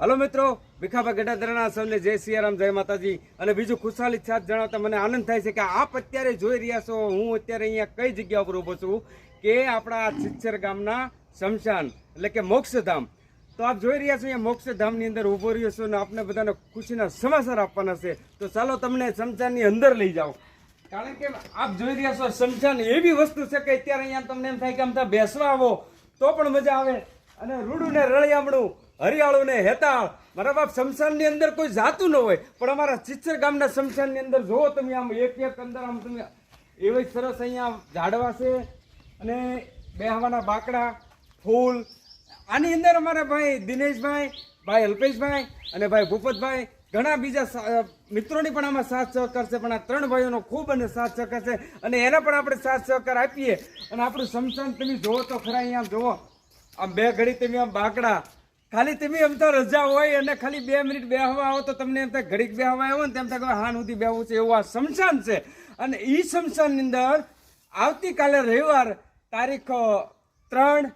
Hello મિત્રો, ભીખાભા ગઢાધરના સૌને જય સિયારામ, જય માતાજી. અને બીજું ખુશાલી સાથ જણાવતા મને આનંદ થાય છે કે આપ અત્યારે જોઈ રહ્યા છો, હું અત્યારે અહીંયા કઈ જગ્યા ઉપર ઊભો છું કે આપણા સિચ્છર ગામના શમશાન એટલે કે મોક્ષધામ. તો આપ જોઈ રહ્યા છો અહીંયા મોક્ષધામની અંદર ઊભો રહ્યો છું અને આપને બધાને ખુશીના સમાચાર આપવાના છે. તો ચાલો તમને શમશાનની અંદર લઈ જાઓ, કારણ કે આપ જોઈ રહ્યા છો શમશાન એવી વસ્તુ છે કે અત્યારે અહીંયા તમને એમ થાય કે આમ બેસવા આવો તો પણ મજા આવે, અને રૂડું ને રળિયામણું હરિયાળું ને હેતાળ. મારા બાપ શમશાનની અંદર કોઈ જાતું ન હોય, પણ અમારા સિચ્છર ગામના શમશાનની અંદર જોવો તમે, આમ એક અંદર આમ તમે એવી સરસ અહીંયા ઝાડવા છે અને બેહવાના બાકડા, ફૂલ. આની અંદર અમારા ભાઈ દિનેશભાઈ, ભાઈ અલ્પેશભાઈ અને ભાઈ ભૂપતભાઈ, ઘણા બીજા મિત્રોની પણ આમાં સાથ સહકાર છે, પણ આ ત્રણ ભાઈઓનો ખૂબ અને સાથ સહકાર છે અને એને પણ આપણે સાથ સહકાર આપીએ. અને આપણું શમશાન તમે જોવો તો ખરા, અહીંયા જોવો આમ બે ઘડી તમે આમ બાકડા, ખાલી તમે એમ તો રજા હોય અને ખાલી 2 મિનિટ બેહવા આવો તો તમને એમ થાય ઘડીક બેહવા આવો ને તેમ થાય હાન સુધી બેહવું છે, એવું આ શમશાન છે. અને એ શમશાનની અંદર આવતીકાલે રવિવાર તારીખ 3